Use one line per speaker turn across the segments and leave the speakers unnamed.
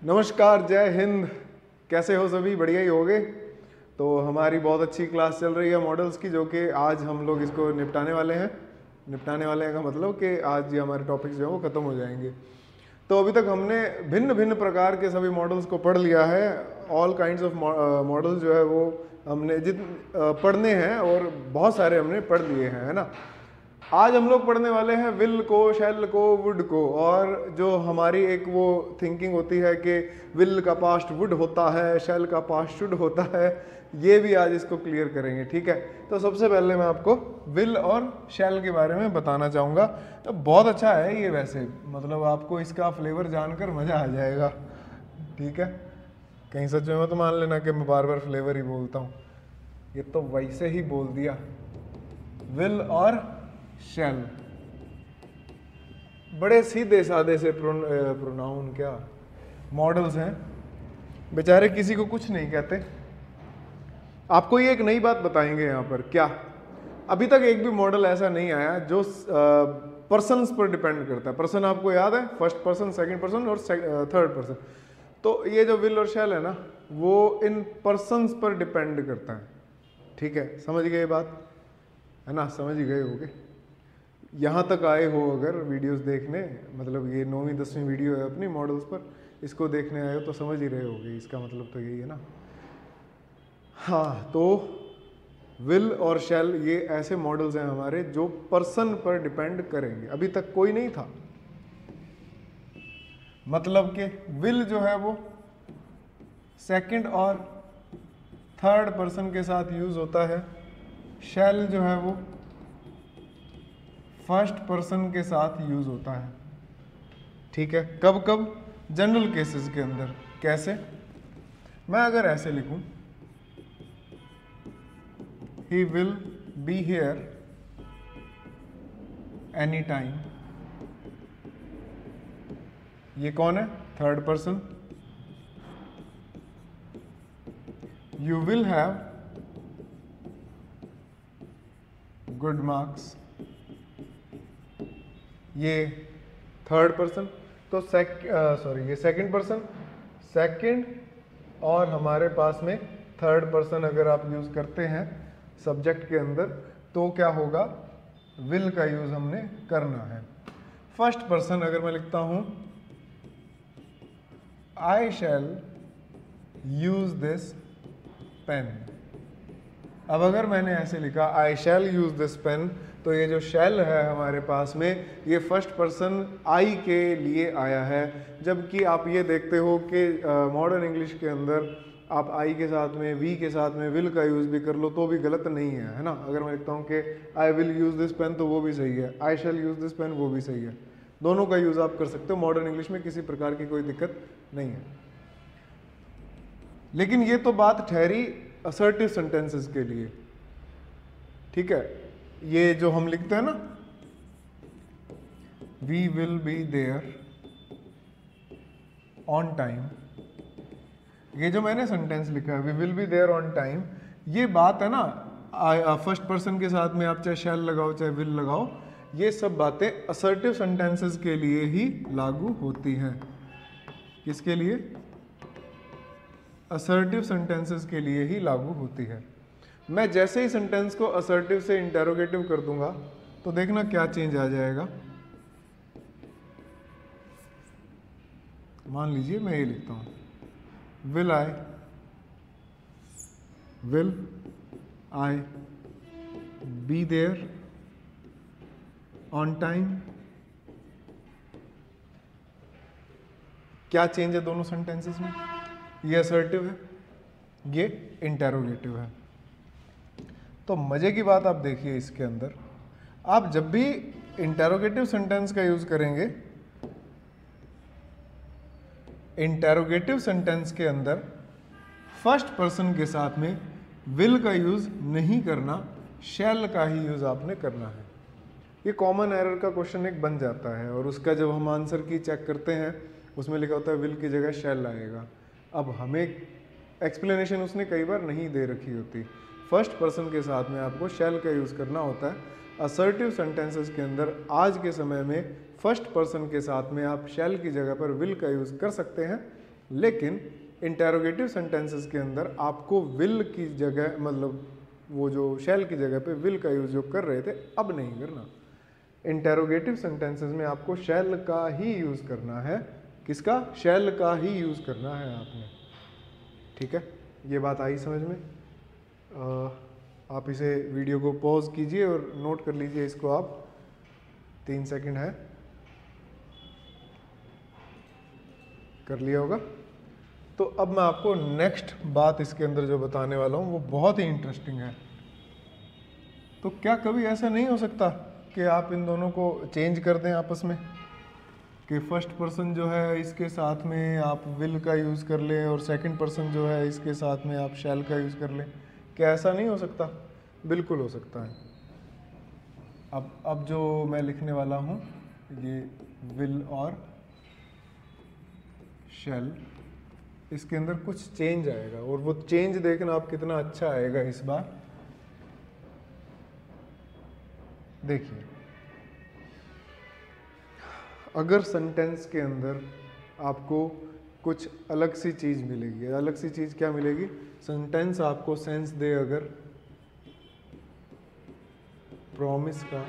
नमस्कार, जय हिंद। कैसे हो सभी? बढ़िया ही होगे। तो हमारी बहुत अच्छी क्लास चल रही है मॉडल्स की, जो कि आज हम लोग इसको निपटाने वाले हैं। निपटाने वाले हैं का मतलब कि आज ये हमारे टॉपिक्स जो है वो ख़त्म हो जाएंगे। तो अभी तक हमने भिन्न भिन्न प्रकार के सभी मॉडल्स को पढ़ लिया है। ऑल काइंड्स ऑफ मॉडल्स जो है वो हमने पढ़ने हैं, और बहुत सारे हमने पढ़ लिए हैं, है ना। आज हम लोग पढ़ने वाले हैं विल को, शैल को, वुड को। और जो हमारी एक वो थिंकिंग होती है कि विल का पास्ट वुड होता है, शैल का पास्ट शुड होता है, ये भी आज इसको क्लियर करेंगे, ठीक है। तो सबसे पहले मैं आपको विल और शैल के बारे में बताना चाहूँगा। तो बहुत अच्छा है ये, वैसे मतलब आपको इसका फ्लेवर जानकर मज़ा आ जाएगा, ठीक है। कहीं सच में मत मान लेना कि मैं बार बार फ्लेवर ही बोलता हूँ, ये तो वैसे ही बोल दिया। विल और शैल बड़े सीधे साधे से प्रोनाउन क्या मॉडल्स हैं, बेचारे किसी को कुछ नहीं कहते। आपको ये एक नई बात बताएंगे यहाँ पर। क्या अभी तक एक भी मॉडल ऐसा नहीं आया जो पर्सन्स पर डिपेंड करता है। पर्सन आपको याद है, फर्स्ट पर्सन, सेकंड पर्सन और थर्ड पर्सन। तो ये जो विल और शैल है ना, वो इन पर्सन्स पर डिपेंड करता है, ठीक है। समझ गए बात, है ना? समझ ही गए होगे। यहाँ तक आए हो अगर वीडियोस देखने, मतलब ये 9वीं 10वीं वीडियो है अपनी मॉडल्स पर, इसको देखने आए हो तो समझ ही रहे होगे। इसका मतलब तो यही है ना। हाँ, तो विल और शैल ये ऐसे मॉडल्स हैं हमारे जो पर्सन पर डिपेंड करेंगे। अभी तक कोई नहीं था। मतलब कि विल जो है वो सेकंड और थर्ड पर्सन के साथ यूज होता है, शैल जो है वो फर्स्ट पर्सन के साथ यूज होता है, ठीक है। कब कब? जनरल केसेस के अंदर। कैसे? मैं अगर ऐसे लिखूं, he will be here any time, ये कौन है? Third person. You will have good marks, ये थर्ड पर्सन। तो ये सेकंड पर्सन, सेकंड, और हमारे पास में थर्ड पर्सन अगर आप यूज करते हैं सब्जेक्ट के अंदर, तो क्या होगा? विल का यूज हमने करना है। फर्स्ट पर्सन अगर मैं लिखता हूं, आई शैल यूज दिस पेन। अब अगर मैंने ऐसे लिखा आई शैल यूज दिस पेन, तो ये जो शैल है हमारे पास में, ये फर्स्ट पर्सन आई के लिए आया है। जबकि आप ये देखते हो कि मॉडर्न इंग्लिश के अंदर आप आई के साथ में, वी के साथ में विल का यूज़ भी कर लो तो भी गलत नहीं है ना। अगर मैं लिखता हूँ कि I will use this pen, तो वो भी सही है। I shall use this pen, वो भी सही है। दोनों का यूज़ आप कर सकते हो मॉडर्न इंग्लिश में, किसी प्रकार की कोई दिक्कत नहीं है। लेकिन ये तो बात ठहरी असर्टिव सेंटेंसेस के लिए, ठीक है। ये जो हम लिखते हैं ना, we will be there on time, ये जो मैंने सेंटेंस लिखा है we will be there on time, ये बात है ना, फर्स्ट पर्सन के साथ में आप चाहे शैल लगाओ चाहे विल लगाओ, ये सब बातें असर्टिव सेंटेंसेस के लिए ही लागू होती हैं। किसके लिए? असर्टिव सेंटेंसेस के लिए ही लागू होती है। मैं जैसे ही सेंटेंस को असर्टिव से इंटेरोगेटिव कर दूंगा तो देखना क्या चेंज आ जाएगा। मान लीजिए मैं ये लिखता हूं, will I be there on time. क्या चेंज है दोनों सेंटेंसेस में? ये असर्टिव है, ये इंटेरोगेटिव है। तो मजे की बात आप देखिए, इसके अंदर आप जब भी इंटेरोगेटिव सेंटेंस का यूज करेंगे, इंटेरोगेटिव सेंटेंस के अंदर फर्स्ट पर्सन के साथ में विल का यूज नहीं करना, शैल का ही यूज आपने करना है। ये कॉमन एरर का क्वेश्चन एक बन जाता है, और उसका जब हम आंसर की चेक करते हैं उसमें लिखा होता है विल की जगह शैल आएगा। अब हमें एक्सप्लेनेशन उसने कई बार नहीं दे रखी होती। फर्स्ट पर्सन के साथ में आपको शैल का यूज़ करना होता है। असर्टिव सेंटेंसेस के अंदर आज के समय में फर्स्ट पर्सन के साथ में आप शैल की जगह पर विल का यूज़ कर सकते हैं, लेकिन इंटेरोगेटिव सेंटेंसेस के अंदर आपको विल की जगह, मतलब वो जो शैल की जगह पे विल का यूज जो कर रहे थे अब नहीं करना। इंटेरोगेटिव सेंटेंसेस में आपको शैल का ही यूज करना है। किसका? शैल का ही यूज करना है आपने। ठीक है, ये बात आई समझ में? आप इसे वीडियो को पॉज कीजिए और नोट कर लीजिए इसको आप। 3 सेकंड है, कर लिया होगा। तो अब मैं आपको नेक्स्ट बात इसके अंदर जो बताने वाला हूँ वो बहुत ही इंटरेस्टिंग है। तो क्या कभी ऐसा नहीं हो सकता कि आप इन दोनों को चेंज कर दें आपस में, कि फर्स्ट पर्सन जो है इसके साथ में आप विल का यूज़ कर लें और सेकंड पर्सन जो है इसके साथ में आप शैल का यूज़ कर लें? क्या ऐसा नहीं हो सकता? बिल्कुल हो सकता है। अब जो मैं लिखने वाला हूँ ये विल और शैल, इसके अंदर कुछ चेंज आएगा और वो चेंज देखना आप कितना अच्छा आएगा इस बार। देखिए, अगर सेंटेंस के अंदर आपको कुछ अलग सी चीज़ मिलेगी, अलग सी चीज़ क्या मिलेगी? सेंटेंस आपको सेंस दे अगर प्रॉमिस का,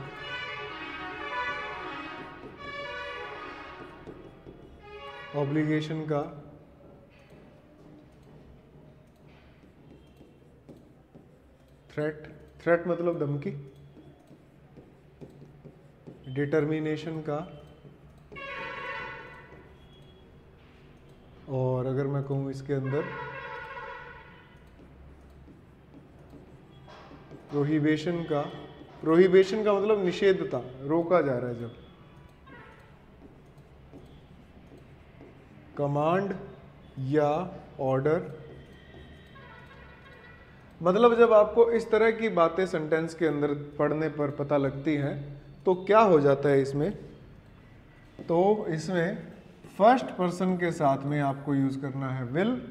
ऑब्लिगेशन का, थ्रेट मतलब धमकी, डिटर्मिनेशन का, और अगर मैं कहूँ इसके अंदर प्रोहिबिशन का। प्रोहिबिशन का मतलब निषेधता, रोका जा रहा है जब। कमांड या ऑर्डर, मतलब जब आपको इस तरह की बातें सेंटेंस के अंदर पढ़ने पर पता लगती हैं तो क्या हो जाता है इसमें? तो इसमें फर्स्ट पर्सन के साथ में आपको यूज करना है विल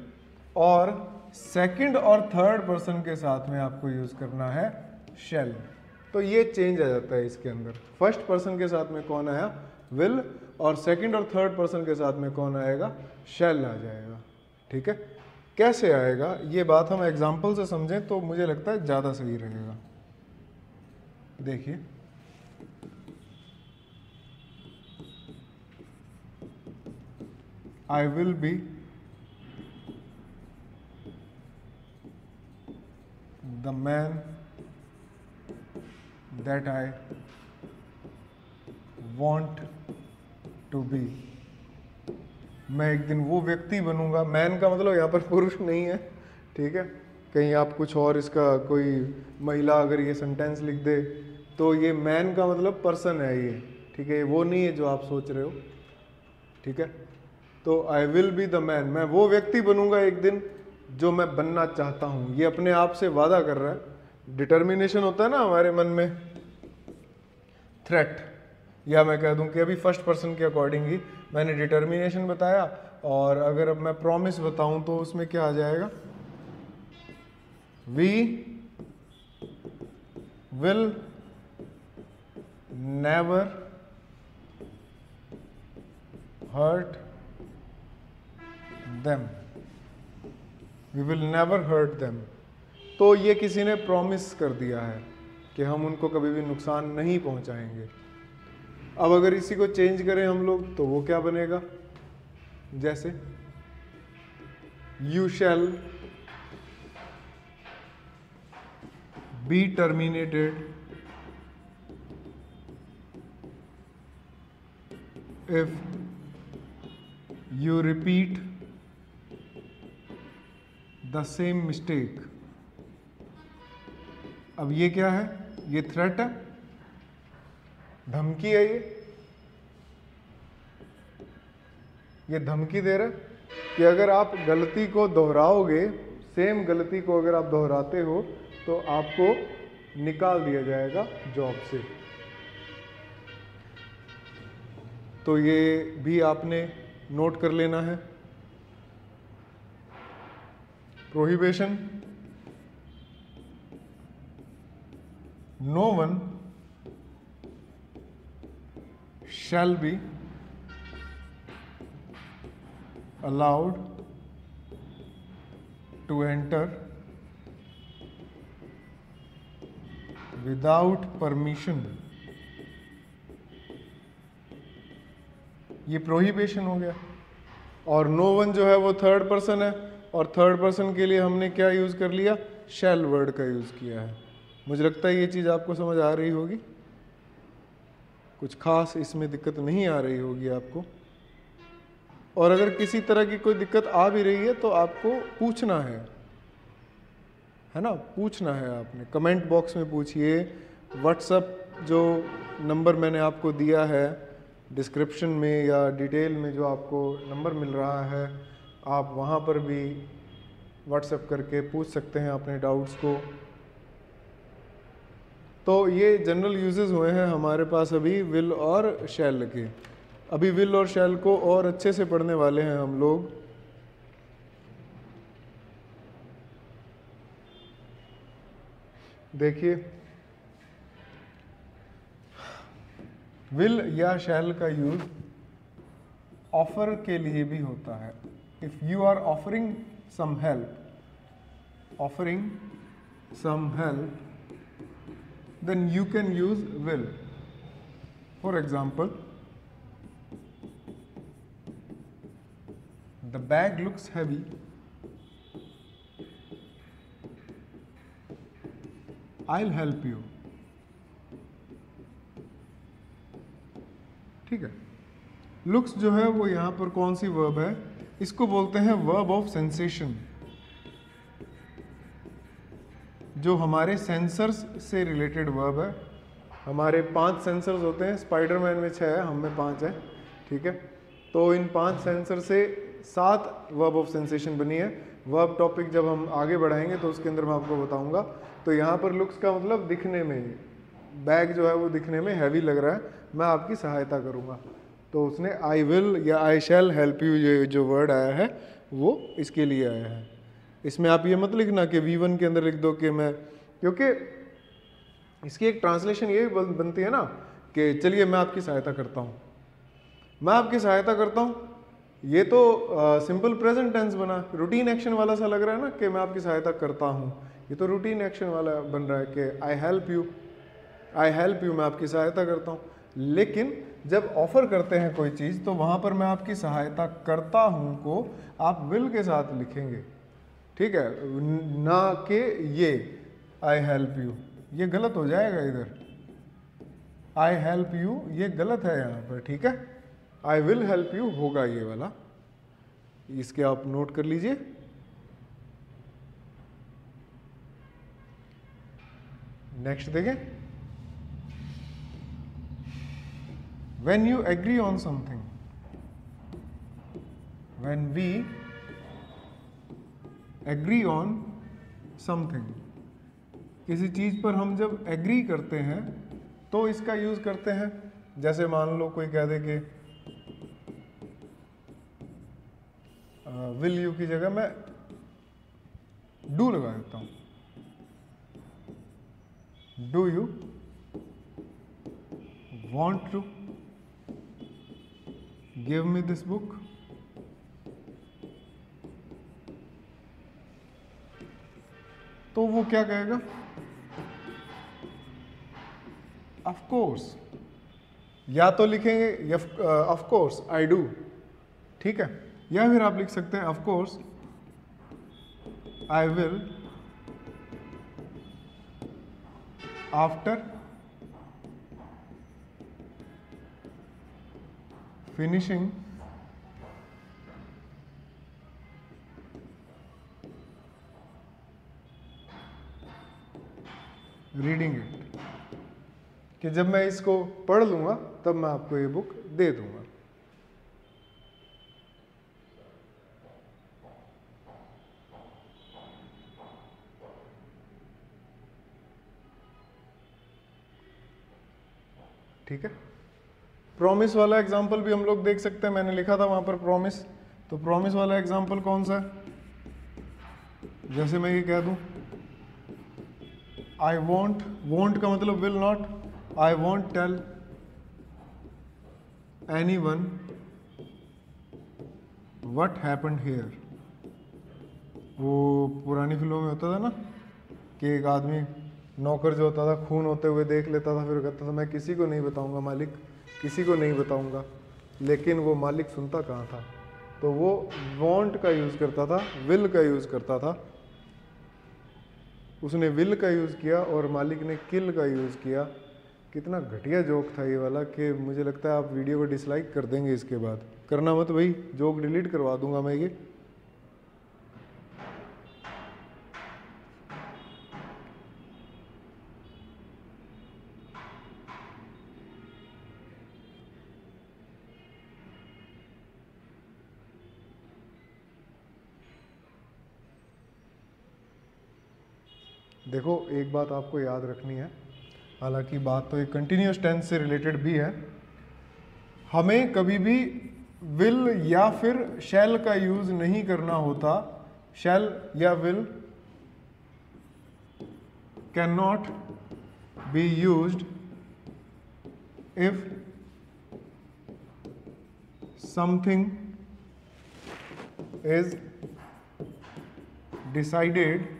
और सेकंड और थर्ड पर्सन के साथ में आपको यूज करना है शैल। तो ये चेंज आ जाता है इसके अंदर। फर्स्ट पर्सन के साथ में कौन आया? विल, और सेकंड और थर्ड पर्सन के साथ में कौन आएगा? शैल आ जाएगा। ठीक है, कैसे आएगा ये बात हम एग्जाम्पल से समझें तो मुझे लगता है ज़्यादा सही रहेगा। देखिए, I will be the man that I want to be। मैं एक दिन वो व्यक्ति बनूंगा। मैन का मतलब यहाँ पर पुरुष नहीं है, ठीक है? कहीं आप कुछ और इसका कोई महिला अगर ये सेंटेंस लिख दे तो ये मैन का मतलब पर्सन है ये, ठीक है? वो नहीं है जो आप सोच रहे हो, ठीक है? तो आई विल बी द मैन, मैं वो व्यक्ति बनूंगा एक दिन जो मैं बनना चाहता हूँ। ये अपने आप से वादा कर रहा है। डिटर्मिनेशन होता है ना हमारे मन में, थ्रेट, या मैं कह दूं कि अभी फर्स्ट पर्सन के अकॉर्डिंग ही मैंने डिटर्मिनेशन बताया, और अगर अब मैं प्रॉमिस बताऊं तो उसमें क्या आ जाएगा? We will never hurt them. We will never hurt them. तो ये किसी ने प्रॉमिस कर दिया है कि हम उनको कभी भी नुकसान नहीं पहुंचाएंगे। अब अगर इसी को चेंज करें हम लोग तो वो क्या बनेगा? जैसे you shall be terminated if you repeat the same mistake. अब ये क्या है? ये थ्रेट है, धमकी है। ये धमकी दे रहा है कि अगर आप गलती को दोहराओगे, सेम गलती को अगर आप दोहराते हो तो आपको निकाल दिया जाएगा जॉब से। तो ये भी आपने नोट कर लेना है। Prohibition, no one shall be allowed to enter without permission, ये प्रोहिबिशन हो गया। और नो वन जो है वो थर्ड पर्सन है, और थर्ड पर्सन के लिए हमने क्या यूज़ कर लिया, शैल वर्ड का यूज़ किया है। मुझे लगता है ये चीज़ आपको समझ आ रही होगी, कुछ खास इसमें दिक्कत नहीं आ रही होगी आपको। और अगर किसी तरह की कोई दिक्कत आ भी रही है तो आपको पूछना है ना, पूछना है आपने, कमेंट बॉक्स में पूछिए। व्हाट्सएप जो नंबर मैंने आपको दिया है डिस्क्रिप्शन में या डिटेल में, जो आपको नंबर मिल रहा है, आप वहाँ पर भी व्हाट्सएप करके पूछ सकते हैं अपने डाउट्स को। तो ये जनरल यूजेस हुए हैं हमारे पास अभी विल और शैल के। अभी विल और शैल को और अच्छे से पढ़ने वाले हैं हम लोग। देखिए, विल या शैल का यूज ऑफर के लिए भी होता है। If you are offering some help, then you can use will. For example, the bag looks heavy, I'll help you. ठीक है, looks जो है वो यहाँ पर कौन सी वर्ब है, इसको बोलते हैं वर्ब ऑफ सेंसेशन, जो हमारे सेंसर्स से रिलेटेड वर्ब है। हमारे 5 सेंसर्स होते हैं, स्पाइडरमैन में 6 है, हम में 5 है, ठीक है। तो इन 5 सेंसर से 7 वर्ब ऑफ सेंसेशन बनी है। वर्ब टॉपिक जब हम आगे बढ़ाएंगे तो उसके अंदर मैं आपको बताऊंगा। तो यहाँ पर लुक्स का मतलब दिखने में, बैग जो है वो दिखने में हैवी लग रहा है, मैं आपकी सहायता करूँगा। तो उसने आई विल या आई शैल हेल्प यू, ये जो वर्ड आया है वो इसके लिए आया है। इसमें आप ये मत लिखना कि V1 के अंदर लिख दो कि मैं, क्योंकि इसकी एक ट्रांसलेशन ये भी बनती है ना कि चलिए मैं आपकी सहायता करता हूँ, मैं आपकी सहायता करता हूँ। ये तो सिंपल प्रेजेंट टेंस बना, रूटीन एक्शन वाला सा लग रहा है ना कि मैं आपकी सहायता करता हूँ। ये तो रूटीन एक्शन वाला बन रहा है कि आई हेल्प यू, मैं आपकी सहायता करता हूँ। लेकिन जब ऑफर करते हैं कोई चीज़ तो वहाँ पर मैं आपकी सहायता करता हूँ को आप विल के साथ लिखेंगे, ठीक है, ना कि ये आई हेल्प यू, ये गलत हो जाएगा। इधर आई हेल्प यू ये गलत है यहाँ पर, ठीक है। आई विल हेल्प यू होगा ये वाला, इसके आप नोट कर लीजिए। नेक्स्ट देखें, when you agree on something, when we agree on something, किसी चीज पर हम जब एग्री करते हैं तो इसका यूज करते हैं। जैसे मान लो कोई कह दे कि विल यू की जगह मैं डू लगा देता हूं, do you want to give me this book, तो वो क्या कहेगा, ऑफ कोर्स। या तो लिखेंगे ऑफ कोर्स आई डू, ठीक है, या फिर आप लिख सकते हैं of course I will after finishing reading it, कि जब मैं इसको पढ़ लूंगा तब मैं आपको ये बुक दे दूंगा। ठीक है, प्रॉमिस वाला एग्जाम्पल भी हम लोग देख सकते हैं, मैंने लिखा था वहां पर प्रॉमिस। तो प्रॉमिस वाला एग्जाम्पल कौन सा है, जैसे मैं ये कह दूं आई वॉन्ट, वॉन्ट का मतलब will not, I won't tell anyone what happened here, वो पुरानी फिल्मों में होता था ना कि एक आदमी नौकर जो होता था खून होते हुए देख लेता था, फिर कहता था मैं किसी को नहीं बताऊंगा मालिक, किसी को नहीं बताऊंगा। लेकिन वो मालिक सुनता कहाँ था, तो वो वांट का यूज़ करता था, विल का यूज़ करता था। उसने विल का यूज़ किया और मालिक ने किल का यूज़ किया। कितना घटिया जोक था ये वाला कि मुझे लगता है आप वीडियो को डिसलाइक कर देंगे इसके बाद। करना मत भाई, जोक डिलीट करवा दूंगा मैं ये। देखो एक बात आपको याद रखनी है, हालांकि बात तो एक कंटिन्यूस टेंस से रिलेटेड भी है। हमें कभी भी विल या फिर शैल का यूज नहीं करना होता। शैल या will can not be used if something is decided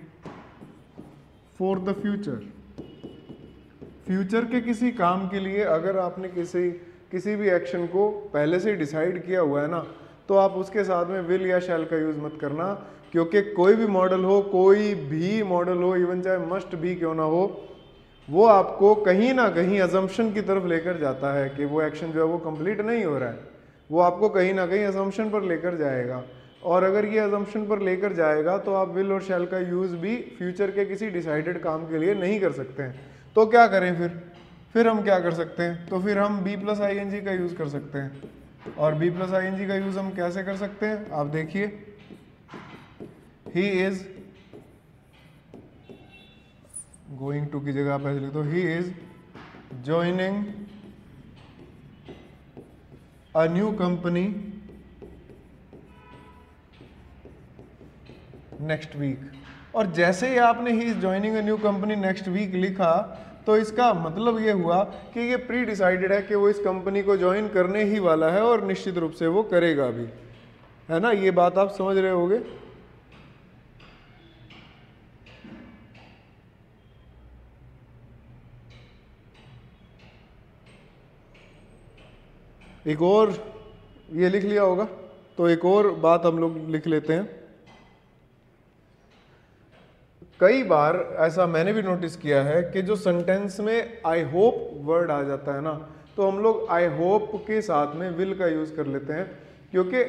for the future. Future के किसी काम के लिए अगर आपने किसी भी एक्शन को पहले से डिसाइड किया हुआ है ना, तो आप उसके साथ में विल या शैल का यूज मत करना। क्योंकि कोई भी मॉडल हो, इवन चाहे मस्ट भी क्यों ना हो, वो आपको कहीं ना कहीं अजम्पशन की तरफ लेकर जाता है कि वो एक्शन जो है वो कंप्लीट नहीं हो रहा है। वो आपको कहीं ना कहीं अजम्पशन पर लेकर जाएगा, और अगर ये अजम्पशन पर लेकर जाएगा तो आप विल और शैल का यूज भी फ्यूचर के किसी डिसाइडेड काम के लिए नहीं कर सकते हैं। तो क्या करें फिर हम क्या कर सकते हैं? तो फिर हम B plus I N G का यूज कर सकते हैं। और B plus I N G का यूज हम कैसे कर सकते हैं, आप देखिए। ही इज गोइंग टू की जगह आप ऐसे लिख दो, he is joining a new company next week. और जैसे ही आपने he is joining a new company next week लिखा, तो इसका मतलब ये हुआ कि ये प्री डिसाइडेड है कि वो इस कंपनी को ज्वाइन करने ही वाला है, और निश्चित रूप से वो करेगा भी, है ना। ये बात आप समझ रहे होगे। एक और ये लिख लिया होगा, तो एक और बात हम लोग लिख लेते हैं। कई बार ऐसा मैंने भी नोटिस किया है कि जो सेंटेंस में आई होप वर्ड आ जाता है ना, तो हम लोग आई होप के साथ में विल का यूज कर लेते हैं। क्योंकि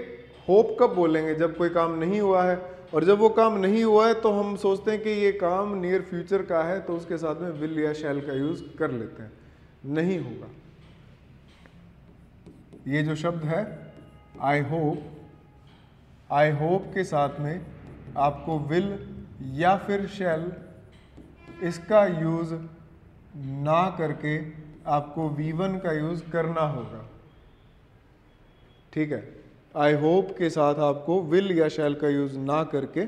होप कब बोलेंगे, जब कोई काम नहीं हुआ है, और जब वो काम नहीं हुआ है तो हम सोचते हैं कि ये काम नियर फ्यूचर का है, तो उसके साथ में विल या शैल का यूज कर लेते हैं। नहीं होगा। ये जो शब्द है आई होप के साथ में आपको विल या फिर शैल, इसका यूज ना करके आपको V1 का यूज करना होगा। ठीक है, आई होप के साथ आपको विल या शैल का यूज ना करके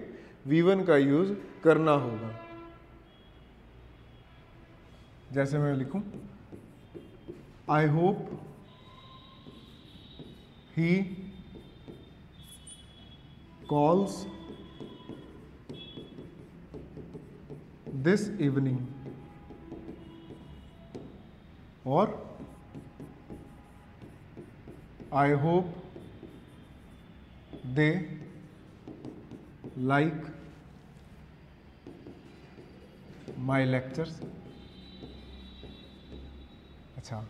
V1 का यूज करना होगा। जैसे मैं लिखूं, I hope he calls this evening, और I hope they like my lectures। अच्छा,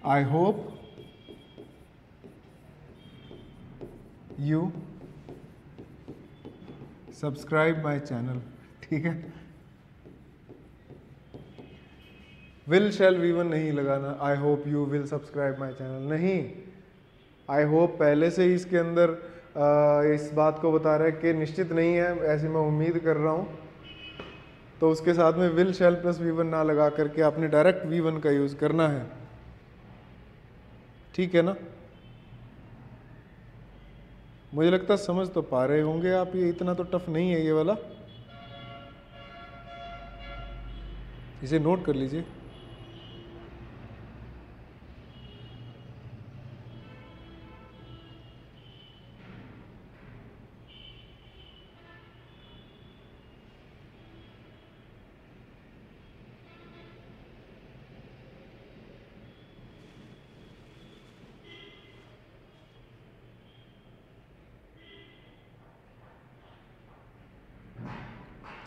I hope you subscribe my channel। ठीक है, विल शैल V1 नहीं लगाना। I hope you will subscribe my channel नहीं, आई होप पहले से ही इसके अंदर इस बात को बता रहा है कि निश्चित नहीं है, ऐसी मैं उम्मीद कर रहा हूँ। तो उसके साथ में विल शैल प्लस V1 ना लगा करके आपने डायरेक्ट V1 का यूज़ करना है। ठीक है ना। मुझे लगता है समझ तो पा रहे होंगे आप, ये इतना तो टफ नहीं है ये वाला। इसे नोट कर लीजिए।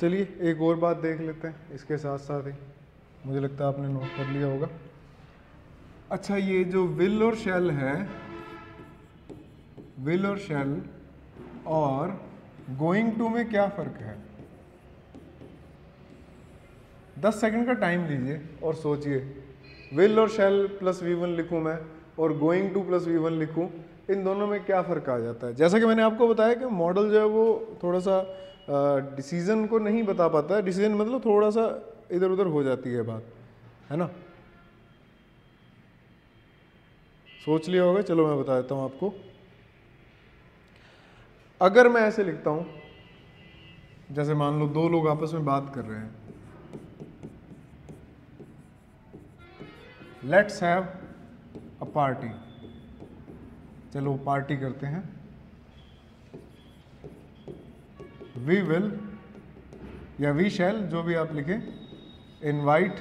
चलिए एक और बात देख लेते हैं इसके साथ साथ ही, मुझे लगता है आपने नोट कर लिया होगा। अच्छा, ये जो विल और शैल है, विल और शैल और गोइंग टू में क्या फ़र्क है? 10 सेकंड का टाइम लीजिए और सोचिए। विल और शैल प्लस V1 लिखूं मैं और गोइंग टू प्लस V1 लिखूं, इन दोनों में क्या फ़र्क आ जाता है? जैसा कि मैंने आपको बताया कि मॉडल जो है वो थोड़ा सा डिसीजन को नहीं बता पाता है। डिसीजन मतलब थोड़ा सा इधर उधर हो जाती है बात, है ना। सोच लिया होगा, चलो मैं बता देता हूँ आपको। अगर मैं ऐसे लिखता हूँ, जैसे मान लो दो लोग आपस में बात कर रहे हैं, लेट्स हैव अ पार्टी, चलो पार्टी करते हैं। वी विल या वी शैल, जो भी आप लिखें, invite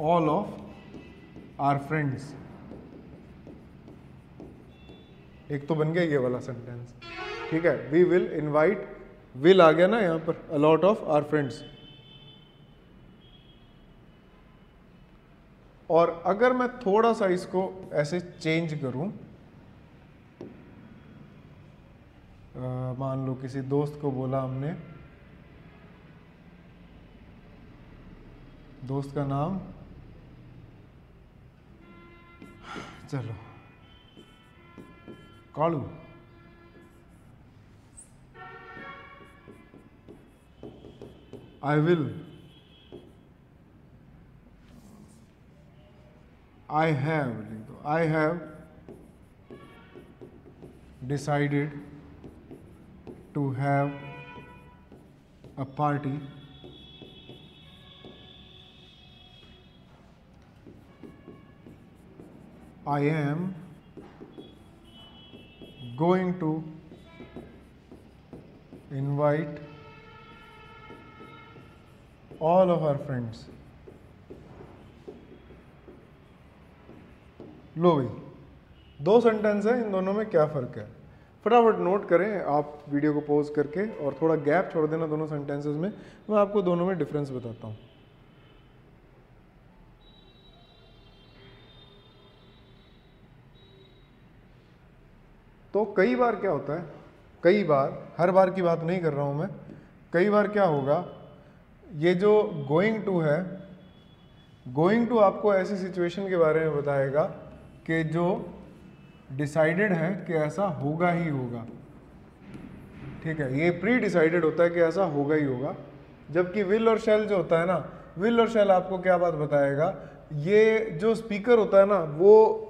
all of our friends. एक तो बन गया ये वाला सेंटेंस, ठीक है। वी विल इनवाइट, विल आ गया ना यहाँ पर, a lot of our friends. और अगर मैं थोड़ा सा इसको ऐसे चेंज करूं, मान लो किसी दोस्त को बोला हमने, दोस्त का नाम चलो Kalu, I will, I have, I have decided to have a party I am going to invite all of our friends. लो भाई, दो सेंटेंस है, इन दोनों में क्या फ़र्क है? फटाफट नोट करें आप वीडियो को पॉज करके, और थोड़ा गैप छोड़ देना दोनों सेंटेंसेस में, मैं आपको दोनों में डिफरेंस बताता हूँ। तो कई बार क्या होता है, कई बार, हर बार की बात नहीं कर रहा हूँ मैं, कई बार क्या होगा, ये जो गोइंग टू है, गोइंग टू आपको ऐसी सिचुएशन के बारे में बताएगा कि जो डिसाइडेड है कि ऐसा होगा ही होगा, ठीक है। ये प्री डिसाइडेड होता है कि ऐसा होगा ही होगा। जबकि विल और शैल जो होता है ना, विल और शैल आपको क्या बात बताएगा, ये जो स्पीकर होता है ना, वो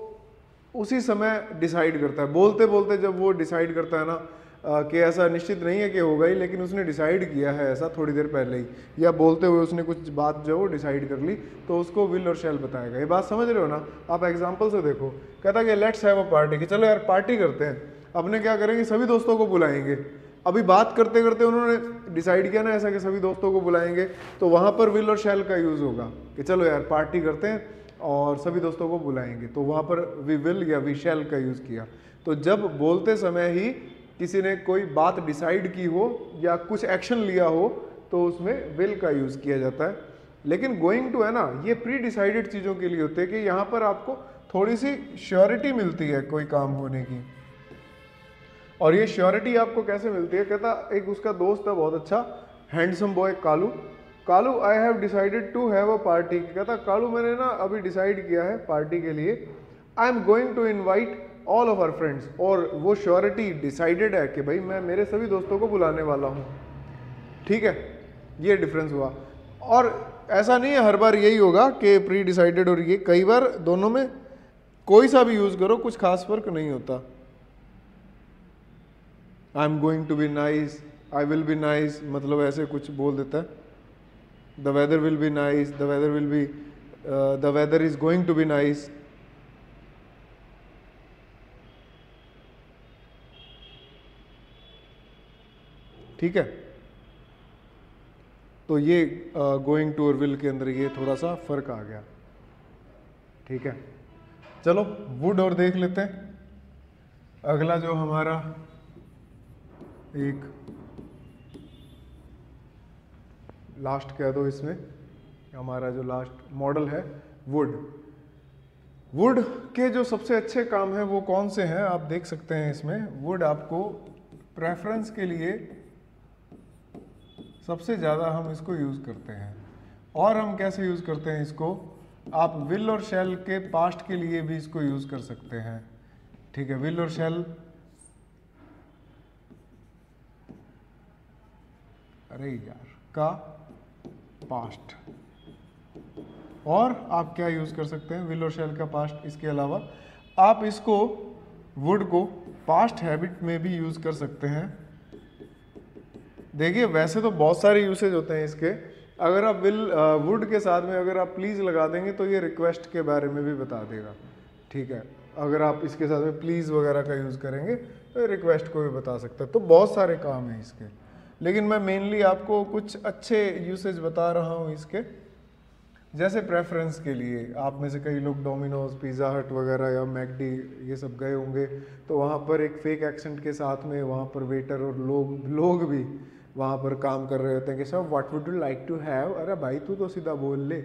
उसी समय डिसाइड करता है, बोलते बोलते जब वो डिसाइड करता है ना कि ऐसा निश्चित नहीं है कि होगा ही, लेकिन उसने डिसाइड किया है ऐसा थोड़ी देर पहले ही, या बोलते हुए उसने कुछ बात जो है वो डिसाइड कर ली, तो उसको विल और शैल बताएगा। ये बात समझ रहे हो ना आप? एग्जांपल से देखो, कहता है कि लेट्स हैव अ पार्टी, कि चलो यार पार्टी करते हैं। अपने क्या करेंगे, सभी दोस्तों को बुलाएंगे। अभी बात करते करते उन्होंने डिसाइड किया ना ऐसा कि सभी दोस्तों को बुलाएंगे, तो वहाँ पर विल और शैल का यूज़ होगा कि चलो यार पार्टी करते हैं और सभी दोस्तों को बुलाएंगे, तो वहाँ पर वी विल या वी शैल का यूज़ किया। तो जब बोलते समय ही किसी ने कोई बात डिसाइड की हो या कुछ एक्शन लिया हो, तो उसमें विल का यूज़ किया जाता है। लेकिन गोइंग टू है ना, ये प्री डिसाइडेड चीज़ों के लिए होते हैं कि यहाँ पर आपको थोड़ी सी श्योरिटी मिलती है कोई काम होने की। और ये श्योरिटी आपको कैसे मिलती है? कहता एक उसका दोस्त है बहुत अच्छा, handsome boy Kalu, Kalu I have decided to have a party. कहता कालू मैंने ना अभी डिसाइड किया है पार्टी के लिए, I am going to invite all of our friends. और वो श्योरिटी डिसाइडेड है कि भाई मैं मेरे सभी दोस्तों को बुलाने वाला हूँ, ठीक है। ये डिफरेंस हुआ। और ऐसा नहीं है हर बार यही होगा कि प्री डिसाइडेड, और ये कई बार दोनों में कोई सा भी यूज़ करो कुछ खास फर्क नहीं होता। I am going to be nice, I will be nice, मतलब ऐसे कुछ बोल देता है। The weather will be nice, the weather will be, the weather is going to be nice. ठीक है, तो ये गोइंग टू और विल के अंदर ये थोड़ा सा फर्क आ गया, ठीक है। चलो वुड और देख लेते हैं। अगला जो हमारा एक लास्ट कह दो इसमें, हमारा जो लास्ट मॉडल है वुड। वुड के जो सबसे अच्छे काम हैं वो कौन से हैं आप देख सकते हैं इसमें। वुड आपको प्रेफरेंस के लिए सबसे ज़्यादा हम इसको यूज़ करते हैं। और हम कैसे यूज़ करते हैं इसको, आप विल और शेल के पास्ट के लिए भी इसको यूज़ कर सकते हैं। ठीक है, विल और शेल, अरे यार, का पास्ट। और आप क्या यूज़ कर सकते हैं, विल और शेल का पास्ट। इसके अलावा आप इसको वुड को पास्ट हैबिट में भी यूज़ कर सकते हैं। देखिए वैसे तो बहुत सारे यूसेज होते हैं इसके। अगर आप वुड के साथ में अगर आप प्लीज़ लगा देंगे तो ये रिक्वेस्ट के बारे में भी बता देगा। ठीक है, अगर आप इसके साथ में प्लीज़ वगैरह का यूज़ करेंगे तो रिक्वेस्ट को भी बता सकता है। तो बहुत सारे काम हैं इसके, लेकिन मैं मेनली आपको कुछ अच्छे यूसेज बता रहा हूँ इसके। जैसे प्रेफरेंस के लिए आप में से कई लोग डोमिनोज, पिज़्ज़ा हट वगैरह या मैकडी ये सब गए होंगे, तो वहाँ पर एक फेक एक्सेंट के साथ में वहाँ पर वेटर और लोग भी वहाँ पर काम कर रहे होते हैं कि सब what would you like to have. अरे भाई तू तो सीधा बोल ले।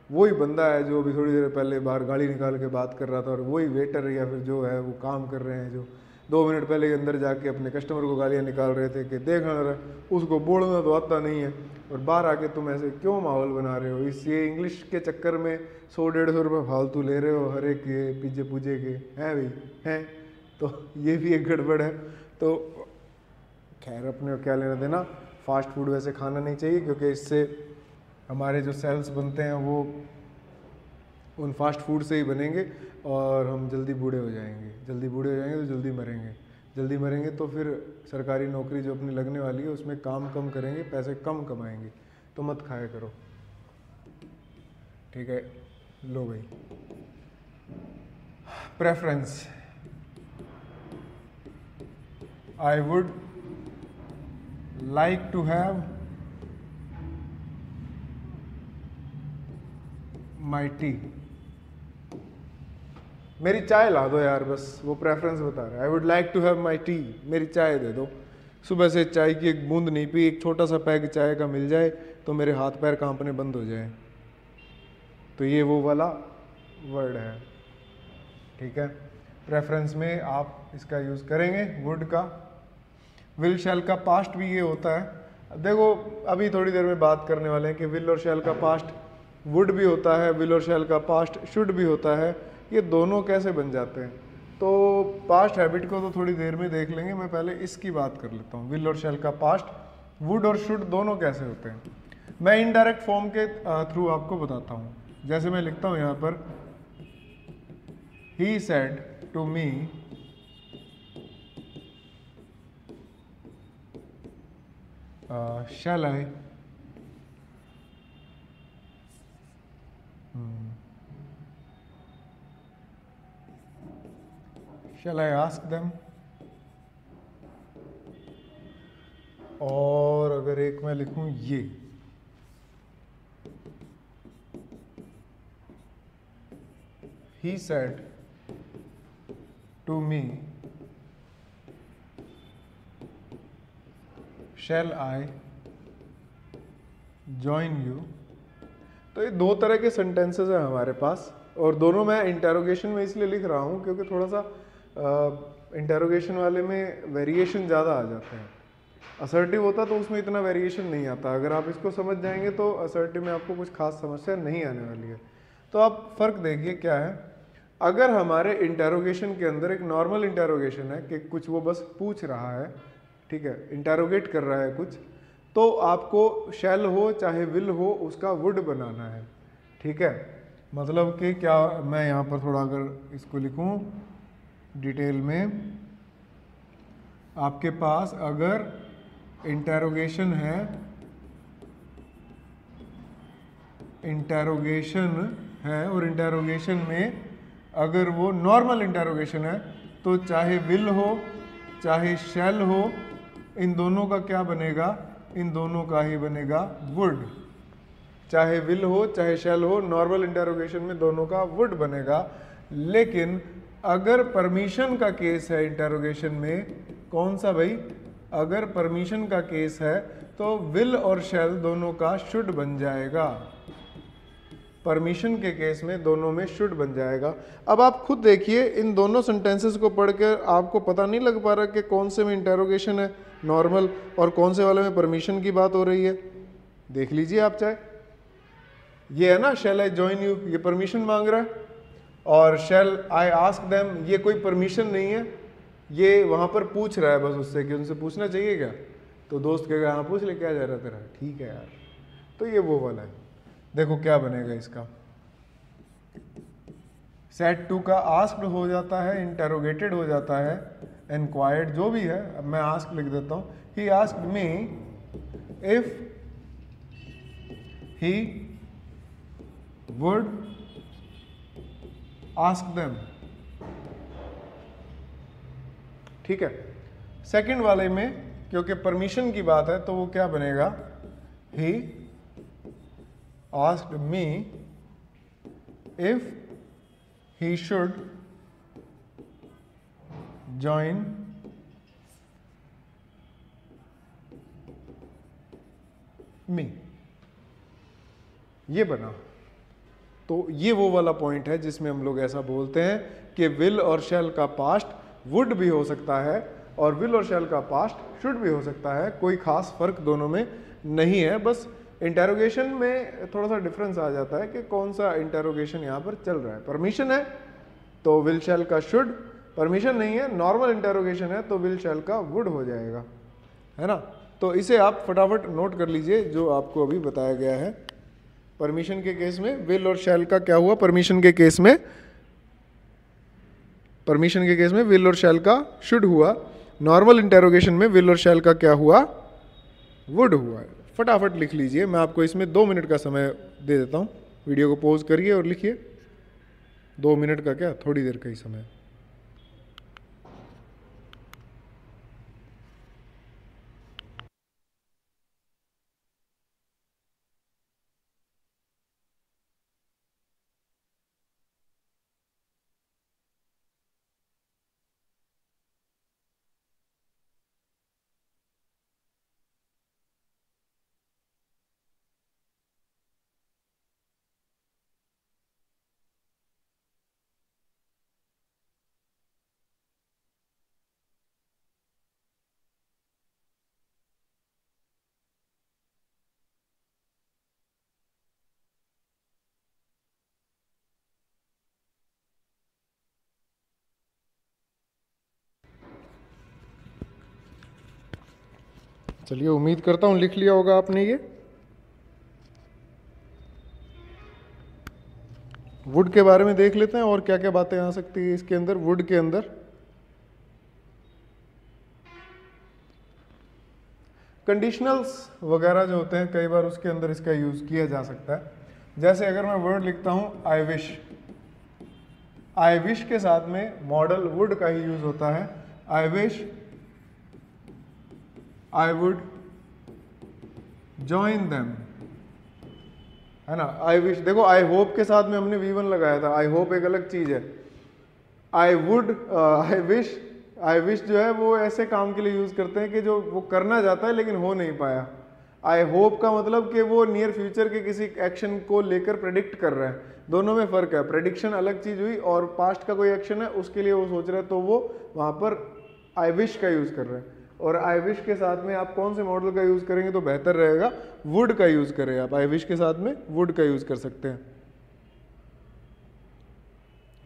वही बंदा है जो अभी थोड़ी देर पहले बाहर गाड़ी निकाल के बात कर रहा था, और वही वेटर या फिर जो है वो काम कर रहे हैं जो 2 मिनट पहले अंदर जाके अपने कस्टमर को गालियाँ निकाल रहे थे कि देख ना उसको बोलना तो आता नहीं है, और बाहर आके तुम ऐसे क्यों माहौल बना रहे हो। इस ये इंग्लिश के चक्कर में 100-150 रुपये फालतू ले रहे हो हर एक के पिज्जे पूजे के, हैं भाई हैं। तो ये भी एक गड़बड़ है। तो खैर अपने को क्या लेना देना, फास्ट फूड वैसे खाना नहीं चाहिए, क्योंकि इससे हमारे जो सेल्स बनते हैं वो उन फास्ट फूड से ही बनेंगे, और हम जल्दी बूढ़े हो जाएंगे। जल्दी बूढ़े हो जाएंगे तो जल्दी मरेंगे। जल्दी मरेंगे तो फिर सरकारी नौकरी जो अपनी लगने वाली है उसमें काम कम करेंगे, पैसे कम कमाएंगे। तो मत खाया करो। ठीक है, लो भाई preference. I would like to have my tea। मेरी चाय ला दो यार, बस वो प्रेफरेंस बता रहा है। I would like to have my tea, मेरी चाय दे दो। सुबह से चाय की एक बूंद नहीं पी, एक छोटा सा पैग चाय का मिल जाए तो मेरे हाथ पैर कांपने बंद हो जाए। तो ये वो वाला वर्ड है। ठीक है, प्रेफरेंस में आप इसका यूज़ करेंगे वुड का। विल शैल का पास्ट भी ये होता है। देखो अभी थोड़ी देर में बात करने वाले हैं कि विल और शैल का पास्ट वुड भी होता है, विल और शैल का पास्ट शुड भी होता है। ये दोनों कैसे बन जाते हैं, तो पास्ट हैबिट को तो थोड़ी देर में देख लेंगे। मैं पहले इसकी बात कर लेता हूँ। विल और शैल का पास्ट वुड और शुड दोनों कैसे होते हैं, मैं इनडायरेक्ट फॉर्म के थ्रू आपको बताता हूँ। जैसे मैं लिखता हूँ यहाँ पर, he said to me shall I shall I ask them। और अगर एक मैं लिखूं ये, he said to me shall I join you। तो ये दो तरह के सेंटेंसेस हैं हमारे पास, और दोनों मैं इंटेरोगेशन में इसलिए लिख रहा हूँ क्योंकि थोड़ा सा इंटेरोगेशन वाले में वेरिएशन ज़्यादा आ जाते हैं। असर्टिव होता तो उसमें इतना वेरिएशन नहीं आता। अगर आप इसको समझ जाएंगे तो असर्टिव में आपको कुछ खास समस्या नहीं आने वाली है। तो आप फ़र्क देखिए क्या है। अगर हमारे इंटेरोगेशन के अंदर एक नॉर्मल इंटेरोगेशन है कि कुछ वो बस पूछ रहा है, ठीक है, इंटेरोगेट कर रहा है कुछ, तो आपको शैल हो चाहे विल हो उसका वुड बनाना है। ठीक है, मतलब कि क्या, मैं यहाँ पर थोड़ा अगर इसको लिखूँ डिटेल में, आपके पास अगर इंटेरोगेशन है, और इंटेरोगेशन में अगर वो नॉर्मल इंटेरोगेशन है तो चाहे विल हो चाहे शैल हो, इन दोनों का क्या बनेगा, इन दोनों का ही बनेगा वुड। चाहे विल हो चाहे शैल हो, नॉर्मल इंटेरोगेशन में दोनों का वुड बनेगा। लेकिन अगर परमिशन का केस है इंटेरोगेशन में, कौन सा भाई, अगर परमिशन का केस है तो विल और शैल दोनों का शुड बन जाएगा। परमिशन के केस में दोनों में शुड बन जाएगा। अब आप खुद देखिए, इन दोनों सेंटेंसेस को पढ़कर आपको पता नहीं लग पा रहा कि कौन से में इंटेरोगेशन है नॉर्मल और कौन से वाले में परमिशन की बात हो रही है। देख लीजिए आप चाहे, ये है ना शैल आई जॉइन यू, ये परमिशन मांग रहा है, और शैल आई आस्क देम ये कोई परमिशन नहीं है, ये वहां पर पूछ रहा है बस उससे कि उनसे पूछना चाहिए क्या, तो दोस्त कहेगा हाँ पूछ ले क्या जा रहा तेरा, ठीक है यार। तो ये वो वाला है। देखो क्या बनेगा इसका, सेट टू का आस्क्ड हो जाता है, इंटेरोगेटेड हो जाता है, इंक्वायर्ड जो भी है। अब मैं आस्क लिख देता हूं, he asked me if he would ask them, ठीक है। सेकंड वाले में क्योंकि परमिशन की बात है तो वो क्या बनेगा, he asked me if he should join me, ये बना। तो ये वो वाला पॉइंट है जिसमें हम लोग ऐसा बोलते हैं कि विल और शैल का पास्ट वुड भी हो सकता है और विल और शैल का पास्ट शुड भी हो सकता है। कोई खास फर्क दोनों में नहीं है, बस इंटेरोगेशन में थोड़ा सा डिफरेंस आ जाता है कि कौन सा इंटेरोगेशन यहाँ पर चल रहा है। परमिशन है तो विल शैल का शुड, परमिशन नहीं है नॉर्मल इंटेरोगेशन है तो विल शैल का वुड हो जाएगा, है ना। तो इसे आप फटाफट नोट कर लीजिए जो आपको अभी बताया गया है। परमिशन के केस में विल और शैल का क्या हुआ, परमिशन के केस में विल और शैल का शुड हुआ, नॉर्मल इंटेरोगेशन में विल और शैल का क्या हुआ, वुड हुआ। फटाफट लिख लीजिए, मैं आपको इसमें 2 मिनट का समय दे देता हूँ। वीडियो को पॉज करिए और लिखिए। 2 मिनट का क्या, थोड़ी देर का ही समय। चलिए, उम्मीद करता हूँ लिख लिया होगा आपने। ये वुड के बारे में देख लेते हैं और क्या क्या बातें आ सकती है इसके अंदर। वुड के अंदर कंडीशनल्स वगैरह जो होते हैं कई बार उसके अंदर इसका यूज किया जा सकता है। जैसे अगर मैं वर्ड लिखता हूं आई विश, आई विश के साथ में मॉडल वुड का ही यूज होता है। आई wish I would join them, है ना। आई विश, देखो आई होप के साथ में हमने V1 लगाया था, आई होप एक अलग चीज है। आई वुड, आई विश जो है वो ऐसे काम के लिए यूज करते हैं कि जो वो करना चाहता है लेकिन हो नहीं पाया। आई होप का मतलब कि वो नियर फ्यूचर के किसी एक्शन को लेकर प्रेडिक्ट कर रहा है। दोनों में फर्क है, प्रेडिक्शन अलग चीज हुई और पास्ट का कोई एक्शन है उसके लिए वो सोच रहा है तो वो वहां पर आई विश का यूज कर रहे हैं। और आई विश के साथ में आप कौन से मॉडल का यूज करेंगे तो बेहतर रहेगा, वुड का यूज करें आप। आई विश के साथ में वुड का यूज कर सकते हैं,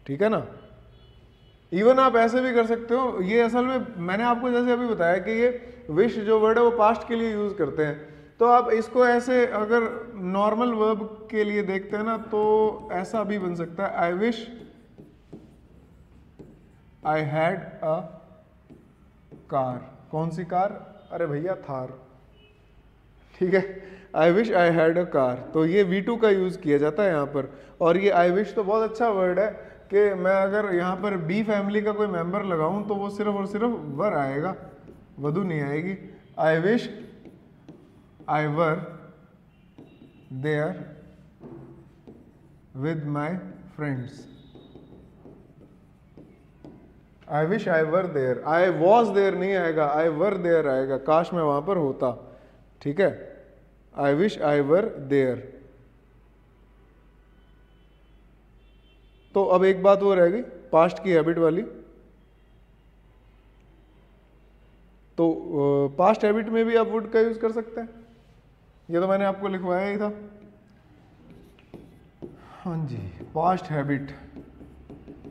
ठीक है ना। इवन आप ऐसे भी कर सकते हो, ये असल में मैंने आपको जैसे अभी बताया कि ये विश जो वर्ड है वो पास्ट के लिए यूज करते हैं, तो आप इसको ऐसे अगर नॉर्मल वर्ब के लिए देखते हैं ना तो ऐसा भी बन सकता है, आई wish I had a car. कौन सी कार, अरे भैया थार, ठीक है। आई wish I had a car, तो ये V2 का यूज किया जाता है यहाँ पर। और ये आई विश तो बहुत अच्छा वर्ड है कि मैं अगर यहाँ पर बी फैमिली का कोई मेंबर लगाऊं तो वो सिर्फ और सिर्फ वर आएगा, वधु नहीं आएगी। I wish I were there with my friends, I wish I were there, I was there नहीं आएगा, आई वर देयर आएगा, काश मैं वहां पर होता। ठीक है, आई विश आई वर देयर। तो अब एक बात वो रह गई पास्ट की हैबिट वाली। तो पास्ट हैबिट में भी आप वुड का यूज कर सकते हैं, ये तो मैंने आपको लिखवाया ही था। हाँ जी, पास्ट हैबिट,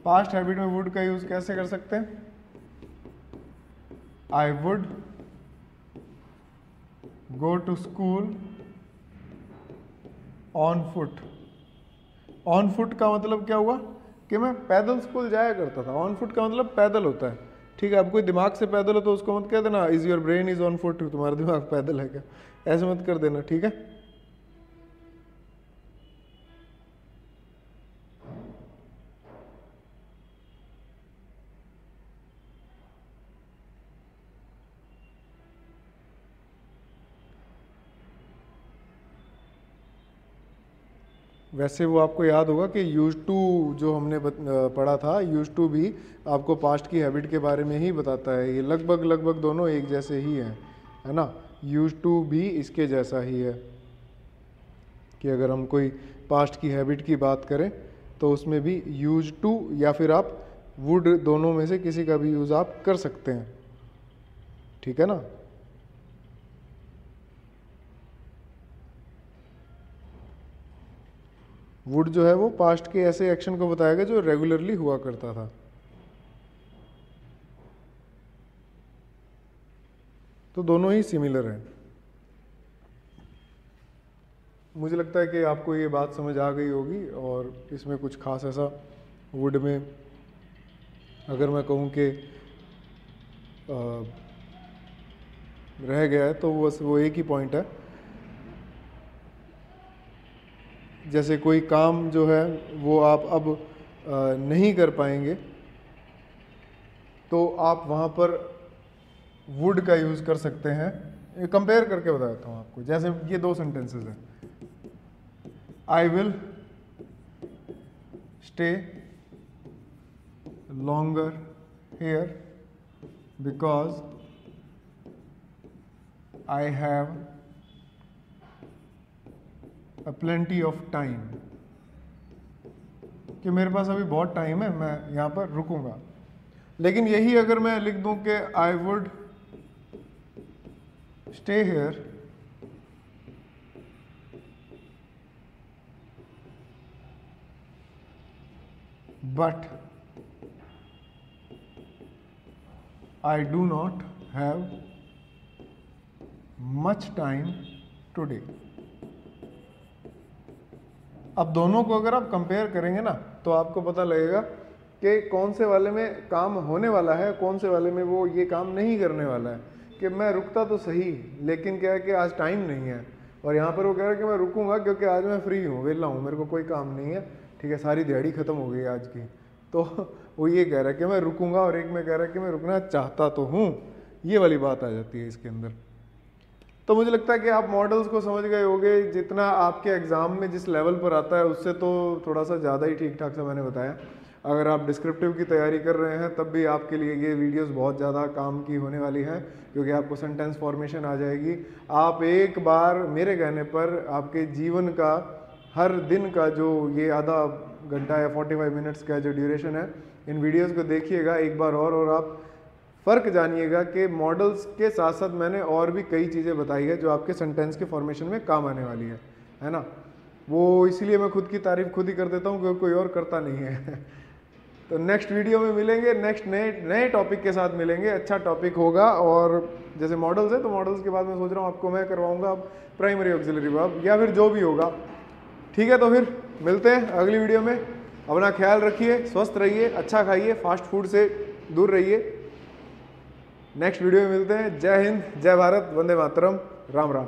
पास्ट हैबिट में वुड का यूज कैसे कर सकते हैं? I would go to school on foot. On foot का मतलब क्या हुआ कि मैं पैदल स्कूल जाया करता था। ऑन फुट का मतलब पैदल होता है। ठीक है, अब कोई दिमाग से पैदल हो तो उसको मत कह देना is your brain is on foot, तुम्हारा दिमाग पैदल है क्या, ऐसे मत कर देना। ठीक है, वैसे वो आपको याद होगा कि यूज टू जो हमने पढ़ा था, यूज टू भी आपको पास्ट की हैबिट के बारे में ही बताता है। ये लगभग लगभग दोनों एक जैसे ही हैं, है ना। यूज टू भी इसके जैसा ही है कि अगर हम कोई पास्ट की हैबिट की बात करें तो उसमें भी यूज टू या फिर आप वुड, दोनों में से किसी का भी यूज़ आप कर सकते हैं। ठीक है ना। वुड जो है वो पास्ट के ऐसे एक्शन को बताएगा जो रेगुलरली हुआ करता था। तो दोनों ही सिमिलर हैं। मुझे लगता है कि आपको ये बात समझ आ गई होगी और इसमें कुछ खास ऐसा वुड में अगर मैं कहूँ कि रह गया है तो बस वो एक ही पॉइंट है, जैसे कोई काम जो है वो आप अब नहीं कर पाएंगे तो आप वहाँ पर वुड का यूज़ कर सकते हैं। ये कंपेयर करके बताता हूँ आपको। जैसे ये दो सेंटेंसेस हैं, I will stay longer here because I have a plenty of time, कि मेरे पास अभी बहुत टाइम है, मैं यहाँ पर रुकूंगा। लेकिन यही अगर मैं लिख दूं कि I would stay here but I do not have much time today. अब दोनों को अगर आप कंपेयर करेंगे ना तो आपको पता लगेगा कि कौन से वाले में काम होने वाला है, कौन से वाले में वो ये काम नहीं करने वाला है। कि मैं रुकता तो सही लेकिन क्या है कि आज टाइम नहीं है, और यहाँ पर वो कह रहा है कि मैं रुकूंगा क्योंकि आज मैं फ्री हूँ, वेला हूँ, मेरे को कोई काम नहीं है। ठीक है, सारी दिहाड़ी ख़त्म हो गई आज की। तो वो ये कह रहा है कि मैं रुकूंगा और एक में कह रहा है कि मैं रुकना चाहता तो हूँ। ये वाली बात आ जाती है इसके अंदर। तो मुझे लगता है कि आप मॉडल्स को समझ गए होंगे। जितना आपके एग्ज़ाम में जिस लेवल पर आता है उससे तो थोड़ा सा ज़्यादा ही ठीक ठाक सा मैंने बताया। अगर आप डिस्क्रिप्टिव की तैयारी कर रहे हैं तब भी आपके लिए ये वीडियोस बहुत ज़्यादा काम की होने वाली हैं, क्योंकि आपको सेंटेंस फॉर्मेशन आ जाएगी। आप एक बार मेरे कहने पर आपके जीवन का हर दिन का जो ये आधा घंटा या 45 मिनट्स का जो ड्यूरेशन है, इन वीडियोज़ को देखिएगा एक बार और आप फ़र्क जानिएगा कि मॉडल्स के साथ साथ मैंने और भी कई चीज़ें बताई है जो आपके सेंटेंस के फॉर्मेशन में काम आने वाली है ना। वो इसलिए मैं खुद की तारीफ खुद ही कर देता हूँ क्योंकि कोई और करता नहीं है। तो नेक्स्ट वीडियो में मिलेंगे, नेक्स्ट नए टॉपिक के साथ मिलेंगे। अच्छा टॉपिक होगा, और जैसे मॉडल्स है तो मॉडल्स के बाद मैं सोच रहा हूँ आपको मैं करवाऊँगा अब प्राइमरी ऑक्सिलरी वर्ब या फिर जो भी होगा। ठीक है, तो फिर मिलते हैं अगली वीडियो में। अपना ख्याल रखिए, स्वस्थ रहिए, अच्छा खाइए, फास्ट फूड से दूर रहिए। नेक्स्ट वीडियो में मिलते हैं। जय हिंद, जय भारत, वंदे मातरम, राम राम।